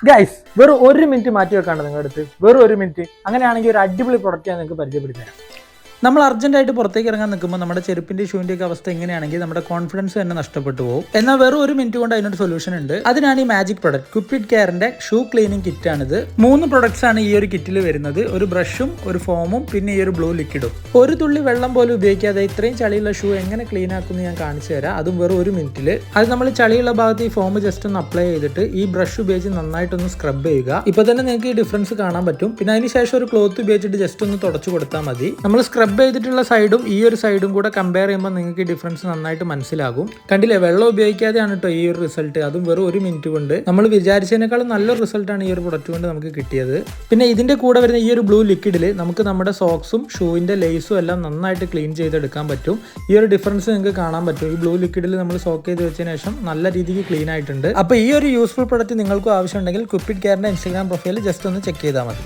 Guys വെറും 1 minute മാറ്റി വെക്കാണ്ട് നിങ്ങളുടെ അടുത്ത് വെറും 1 മിനിറ്റ്. അങ്ങനെയാണെങ്കിൽ ഒരു അടിപൊളി പ്രൊഡക്റ്റ് ഞാൻ നിങ്ങൾക്ക് പരിചയപ്പെടുത്തി തരാം. നമ്മൾ അർജന്റായിട്ട് പുറത്തേക്ക് ഇറങ്ങാൻ നിൽക്കുമ്പോൾ നമ്മുടെ ചെരുപ്പിന്റെ ഷൂവിന്റെ ഒക്കെ അവസ്ഥ എങ്ങനെയാണെങ്കിൽ നമ്മുടെ കോൺഫിഡൻസ് തന്നെ നഷ്ടപ്പെട്ടു പോകും. എന്നാൽ വെറും 1 മിനിറ്റ് കൊണ്ട് അതിനൊരു സൊല്യൂഷൻ ഉണ്ട്. അതിനാണ് ഈ മാജിക് പ്രൊഡക്റ്റ് ക്വിപ്പിഡ് കെയറിന്റെ ഷൂ ക്ലീനിങ് കിറ്റ് ആണിത്. 3 പ്രൊഡക്ട്സ് ആണ് ഈ ഒരു കിറ്റിൽ വരുന്നത്. ഒരു ബ്രഷും ഒരു ഫോമും പിന്നെ ഈ ഒരു ബ്ലൂ ലിക്വിഡും. ഒരു തുള്ളി വെള്ളം പോലും ഉപയോഗിക്കാതെ ഇത്രയും ചളിയുള്ള ഷൂ എങ്ങനെ ക്ലീൻ ആക്കുമെന്ന് ഞാൻ കാണിച്ചു തരാം. അതും വെറും 1 മിനിറ്റിൽ. അത് നമ്മൾ ചളിയുള്ള ഭാഗത്ത് ഈ ഫോം ജസ്റ്റ് ഒന്ന് അപ്ലൈ ചെയ്തിട്ട് ഈ ബ്രഷ് ഉപയോഗിച്ച് നന്നായിട്ടൊന്ന് സ്ക്രബ് ചെയ്യുക. ഇപ്പൊ തന്നെ നിങ്ങൾക്ക് ഈ ഡിഫറൻസ് കാണാൻ പറ്റും. പിന്നെ അതിന് ശേഷം ഒരു ക്ലോത്ത് ഉപയോഗിച്ചിട്ട് ജസ്റ്റ് ഒന്ന് തുടച്ചു കൊടുത്താൽ മതി. നമ്മൾ സ്ക്രബ് ചെയ്തിട്ടുള്ള സൈഡും ഈ ഒരു സൈഡും കൂടെ കമ്പയർ ചെയ്യുമ്പോൾ നിങ്ങൾക്ക് ഈ ഡിഫറൻസ് നന്നായിട്ട് മനസ്സിലാകും. കണ്ടില്ലേ, വെള്ളം ഉപയോഗിക്കാതെയാണ് കേട്ടോ ഈ ഒരു റിസൾട്ട്. അതും വെറും 1 മിനിറ്റ് കൊണ്ട്. നമ്മൾ വിചാരിച്ചതിനേക്കാളും നല്ലൊരു റിസൾട്ടാണ് ഈ ഒരു പ്രൊഡക്റ്റ് കൊണ്ട് നമുക്ക് കിട്ടിയത്. പിന്നെ ഇതിന്റെ കൂടെ വരുന്ന ഈ ഒരു ബ്ലൂ ലിക്വിഡിൽ നമുക്ക് നമ്മുടെ സോക്സും ഷൂവിന്റെ ലേസും എല്ലാം നന്നായിട്ട് ക്ലീൻ ചെയ്തെടുക്കാൻ പറ്റും. ഈ ഒരു ഡിഫറൻസ് നിങ്ങൾക്ക് കാണാൻ പറ്റും. ഈ ബ്ലൂ ലിക്വിഡിൽ നമ്മൾ സോക്ക് ചെയ്ത് വെച്ചതിന് ശേഷം നല്ല രീതിക്ക് ക്ലീൻ ആയിട്ടുണ്ട്. അപ്പോൾ ഈ ഒരു യൂസ്ഫുൾ പ്രൊഡക്റ്റ് നിങ്ങൾക്കും ആവശ്യമുണ്ടെങ്കിൽ ക്വിപ്പിഡ് കെയറിന്റെ ഇൻസ്റ്റാഗ്രാം പ്രൊഫൈൽ ജസ്റ്റ് ഒന്ന് ചെക്ക് ചെയ്താൽ മതി.